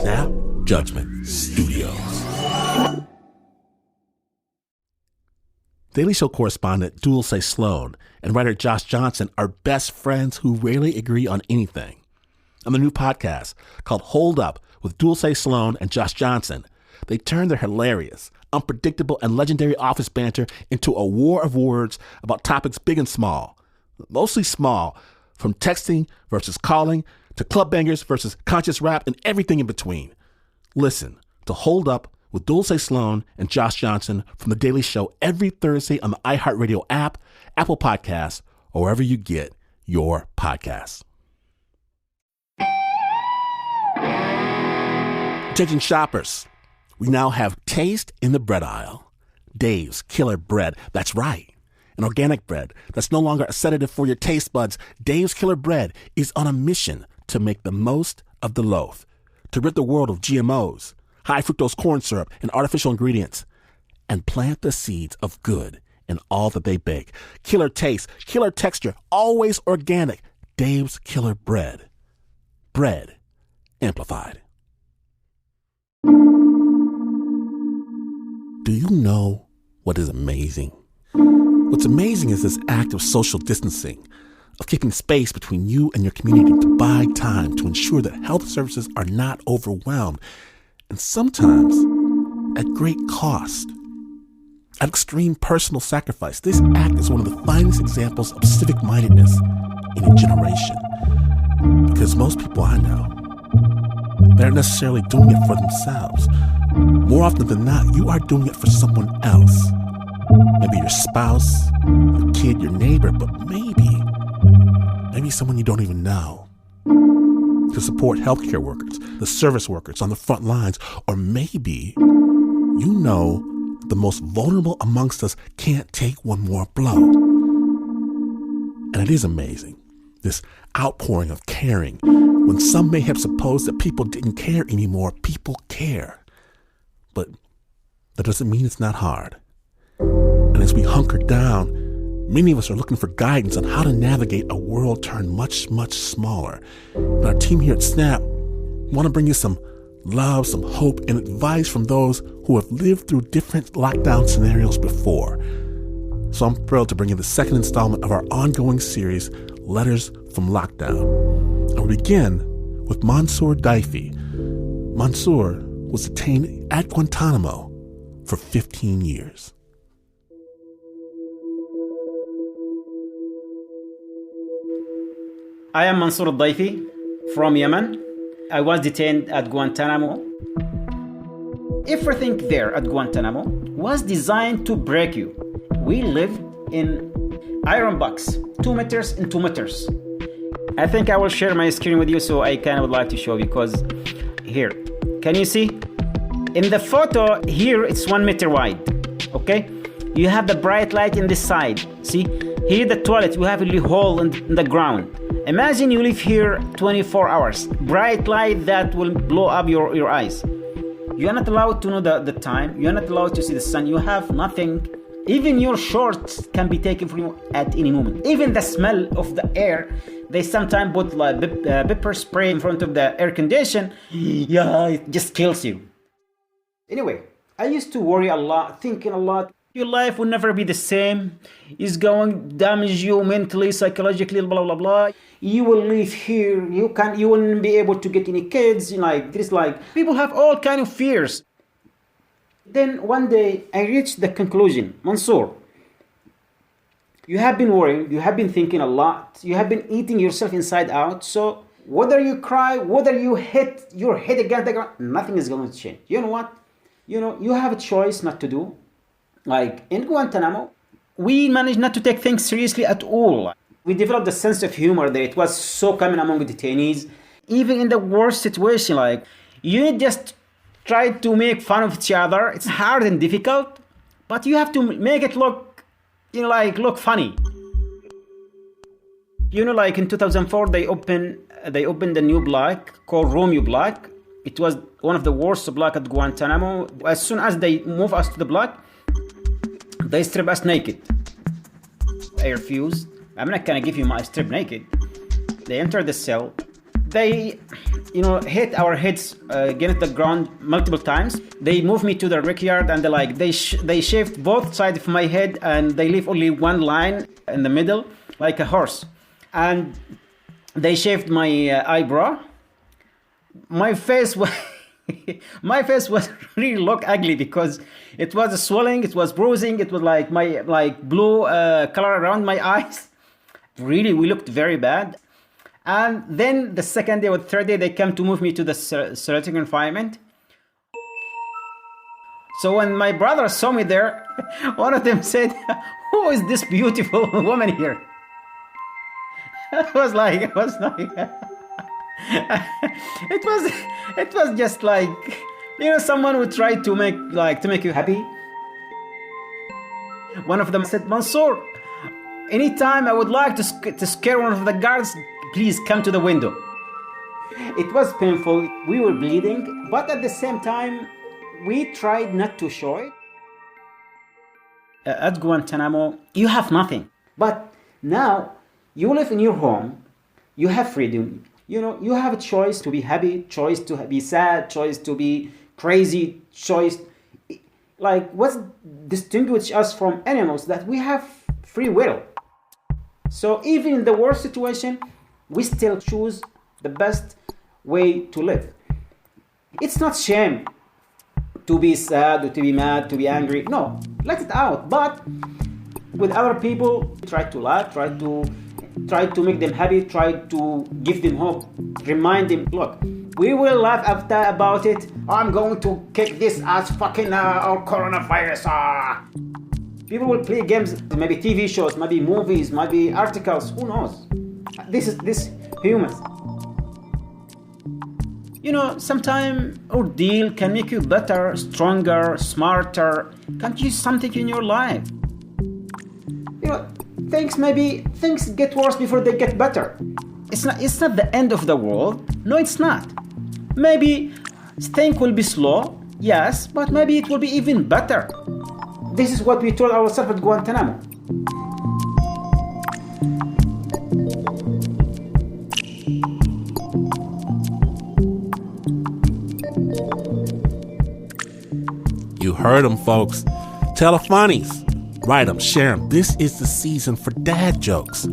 Snap Judgment Studios. Daily Show correspondent Dulce Sloan and writer Josh Johnson are best friends who rarely agree on anything. On the new podcast called Hold Up with Dulce Sloan and Josh Johnson, they turn their hilarious, unpredictable, and legendary office banter into a war of words about topics big and small. Mostly small, from texting versus calling to club bangers versus conscious rap and everything in between. Listen to Hold Up with Dulce Sloan and Josh Johnson from The Daily Show every Thursday on the iHeartRadio app, Apple Podcasts, or wherever you get your podcasts. Attention shoppers, we now have taste in the bread aisle. Dave's Killer Bread, that's right. An organic bread that's no longer a sedative for your taste buds. Dave's Killer Bread is on a mission to make the most of the loaf, to rid the world of GMOs, high fructose corn syrup, and artificial ingredients, and plant the seeds of good in all that they bake. Killer taste, killer texture, always organic. Dave's Killer Bread. Bread amplified. Do you know what is amazing? What's amazing is this act of social distancing, of keeping space between you and your community to buy time to ensure that health services are not overwhelmed, and sometimes at great cost, at extreme personal sacrifice. This act is one of the finest examples of civic-mindedness in a generation. Because most people I know, they're necessarily doing it for themselves. More often than not, you are doing it for someone else. Maybe your spouse, your kid, your neighbor, but maybe someone you don't even know. To support healthcare workers, the service workers on the front lines, or maybe you know the most vulnerable amongst us can't take one more blow. And it is amazing, this outpouring of caring. When some may have supposed that people didn't care anymore, people care. But that doesn't mean it's not hard. And as we hunker down, many of us are looking for guidance on how to navigate a world turned much, much smaller. And our team here at Snap want to bring you some love, some hope, and advice from those who have lived through different lockdown scenarios before. So I'm thrilled to bring you the second installment of our ongoing series, Letters from Lockdown. And we begin with Mansour Daifi. Mansour was detained at Guantánamo for 15 years. I am Mansour Daifi from Yemen. I was detained at Guantánamo. Everything there at Guantánamo was designed to break you. We live in iron box, 2 meters in 2 meters. I think I will share my screen with you, so I kind of would like to show you, because here, can you see? In the photo here, it's 1 meter wide, okay? You have the bright light in this side, see? Here the toilet, you have a little hole in the ground. Imagine you live here 24 hours. Bright light that will blow up your eyes. You're not allowed to know the time. You're not allowed to see the sun. You have nothing. Even your shorts can be taken from you at any moment. Even the smell of the air, they sometimes put like pepper spray in front of the air condition. Yeah, it just kills you. Anyway, I used to worry a lot, thinking a lot. Your life will never be the same. It's going to damage you mentally, psychologically, blah, blah, blah. You will live here. You wouldn't be able to get any kids. People have all kind of fears. Then one day I reached the conclusion, Mansour, you have been worrying, you have been thinking a lot, you have been eating yourself inside out. So whether you cry, whether you hit your head against the ground, nothing is going to change. You know what? You have a choice not to do. Like in Guantánamo, we managed not to take things seriously at all. We developed a sense of humor there. It was so common among the detainees. Even in the worst situation, like you just try to make fun of each other. It's hard and difficult, but you have to make it look, look funny. Like in 2004, they opened a new block called Romeo Block. It was one of the worst blocks at Guantánamo. As soon as they move us to the block, they strip us naked. I refused. I'm not gonna give you my strip naked. They enter the cell. They, hit our heads against the ground multiple times. They moved me to the backyard and they shaved both sides of my head and they leave only one line in the middle, like a horse. And they shaved my eyebrow. My face was my face was really look ugly because it was swelling, it was bruising, it was like blue color around my eyes. Really, we looked very bad. And then the second day or third day, they come to move me to the surgical confinement. So when my brother saw me there, one of them said, "Who is this beautiful woman here?" It was like it was just like, someone would try to make you happy. One of them said, "Mansour, anytime I would like to scare one of the guards, please come to the window." It was painful. We were bleeding, but at the same time, we tried not to show it. At Guantánamo, you have nothing. But now, you live in your home, you have freedom. You have a choice to be happy, choice to be sad, choice to be crazy, choice. Like, what distinguishes us from animals? That we have free will. So even in the worst situation, we still choose the best way to live. It's not shame to be sad or to be mad, to be angry. No, let it out. But with other people, try to laugh, try to make them happy, try to give them hope, remind them, look, we will laugh after about it. I'm going to kick this ass fucking or coronavirus. People will play games, maybe TV shows, maybe movies, maybe articles, who knows? This humans. Sometimes ordeal can make you better, stronger, smarter, can use something in your life. Things get worse before they get better. It's not the end of the world. No, it's not. Maybe things will be slow, yes, but maybe it will be even better. This is what we told ourselves at Guantánamo. You heard them, folks. Tell the funnies. Write them, share them. This is the season for dad jokes.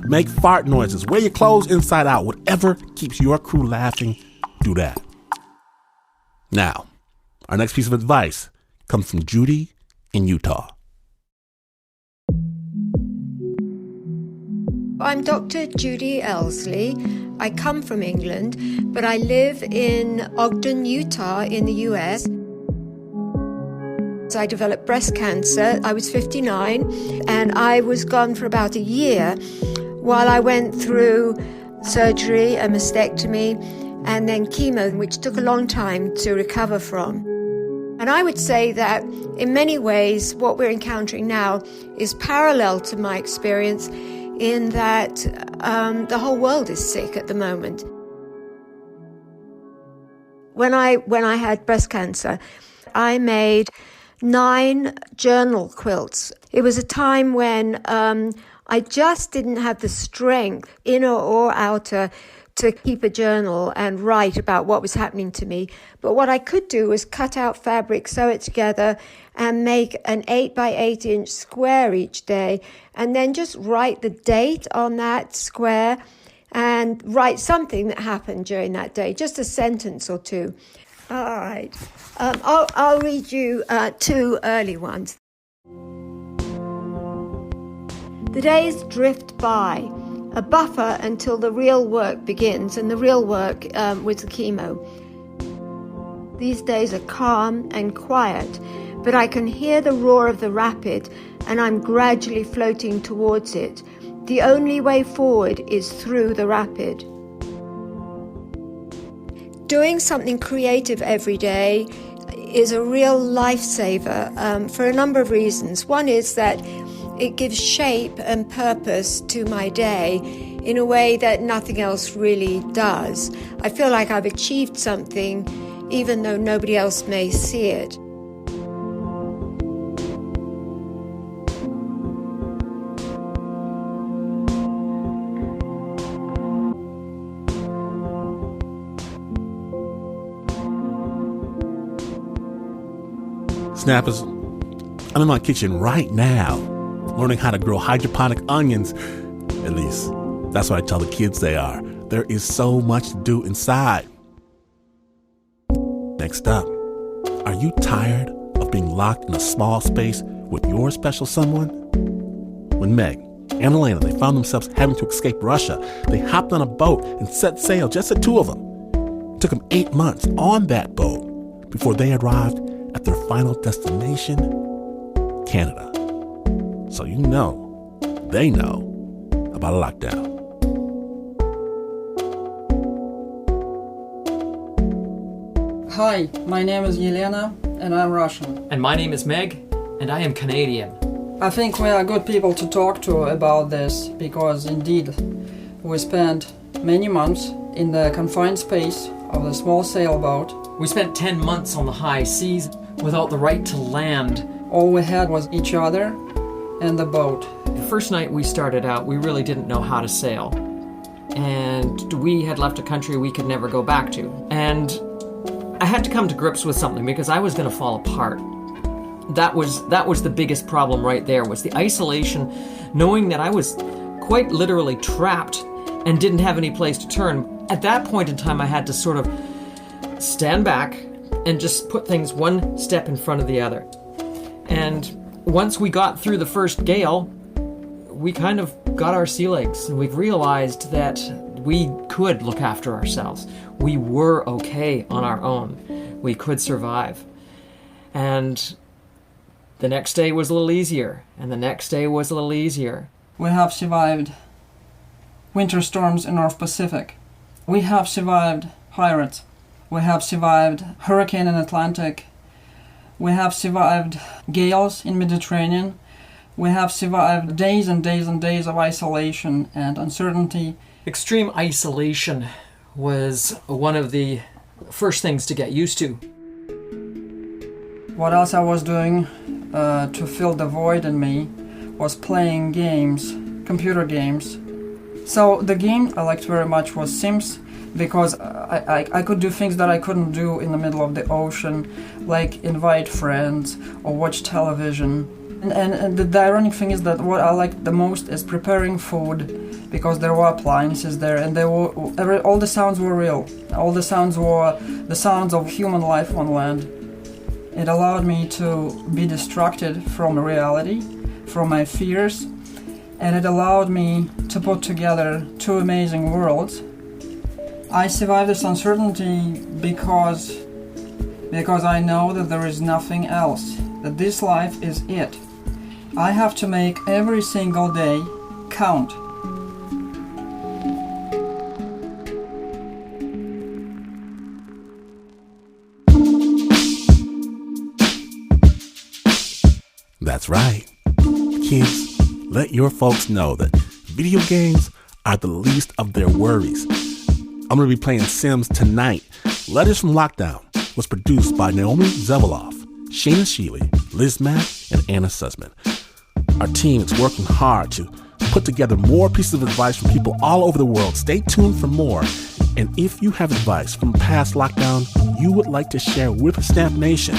Make fart noises. Wear your clothes inside out. Whatever keeps your crew laughing, do that. Now, our next piece of advice comes from Judy in Utah. I'm Dr. Judy Elsley. I come from England, but I live in Ogden, Utah in the US. I developed breast cancer. I was 59 and I was gone for about a year while I went through surgery, a mastectomy, and then chemo, which took a long time to recover from. And I would say that in many ways, what we're encountering now is parallel to my experience in that the whole world is sick at the moment. When I had breast cancer, I made 9 journal quilts. It was a time when I just didn't have the strength, inner or outer, to keep a journal and write about what was happening to me. But what I could do was cut out fabric, sew it together, and make an 8 by 8 inch square each day, and then just write the date on that square and write something that happened during that day, just a sentence or two. All right. I'll read you 2 early ones. The days drift by, a buffer until the real work begins, and the real work was the chemo. These days are calm and quiet, but I can hear the roar of the rapid, and I'm gradually floating towards it. The only way forward is through the rapid. Doing something creative every day is a real lifesaver for a number of reasons. One is that it gives shape and purpose to my day in a way that nothing else really does. I feel like I've achieved something even though nobody else may see it. Snappers, I'm in my kitchen right now, learning how to grow hydroponic onions. At least, that's what I tell the kids they are. There is so much to do inside. Next up, are you tired of being locked in a small space with your special someone? When Meg and Elena, they found themselves having to escape Russia, they hopped on a boat and set sail, just the two of them. It took them 8 months on that boat before they arrived at their final destination, Canada. So you know, they know about a lockdown. Hi, my name is Yelena, and I'm Russian. And my name is Meg, and I am Canadian. I think we are good people to talk to about this, because indeed, we spent many months in the confined space of the small sailboat. We spent 10 months on the high seas without the right to land. All we had was each other and the boat. The first night we started out, we really didn't know how to sail. And we had left a country we could never go back to. And I had to come to grips with something because I was going to fall apart. That was the biggest problem right there, was the isolation, knowing that I was quite literally trapped and didn't have any place to turn. At that point in time, I had to sort of stand back and just put things one step in front of the other. And once we got through the first gale, we kind of got our sea legs, and we've realized that we could look after ourselves. We were okay on our own. We could survive. And the next day was a little easier, and the next day was a little easier. We have survived winter storms in North Pacific. We have survived pirates. We have survived hurricane in Atlantic. We have survived gales in Mediterranean. We have survived days and days and days of isolation and uncertainty. Extreme isolation was one of the first things to get used to. What else I was doing to fill the void in me was playing games, computer games. So the game I liked very much was Sims, because I could do things that I couldn't do in the middle of the ocean, like invite friends or watch television. And the ironic thing is that what I liked the most is preparing food, because there were appliances there, and all the sounds were real. All the sounds were the sounds of human life on land. It allowed me to be distracted from reality, from my fears, and it allowed me to put together two amazing worlds. I survived this uncertainty because I know that there is nothing else, that this life is it. I have to make every single day count. That's right. Kids, let your folks know that video games are the least of their worries. I'm going to be playing Sims tonight. Letters from Lockdown was produced by Naomi Zeveloff, Shayna Sheely, Liz Mack, and Anna Sussman. Our team is working hard to put together more pieces of advice from people all over the world. Stay tuned for more. And if you have advice from past lockdown you would like to share with Stamp Nation,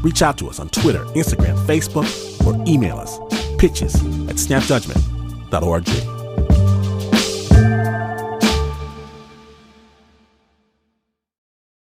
reach out to us on Twitter, Instagram, Facebook, or email us pitches@snapjudgment.org.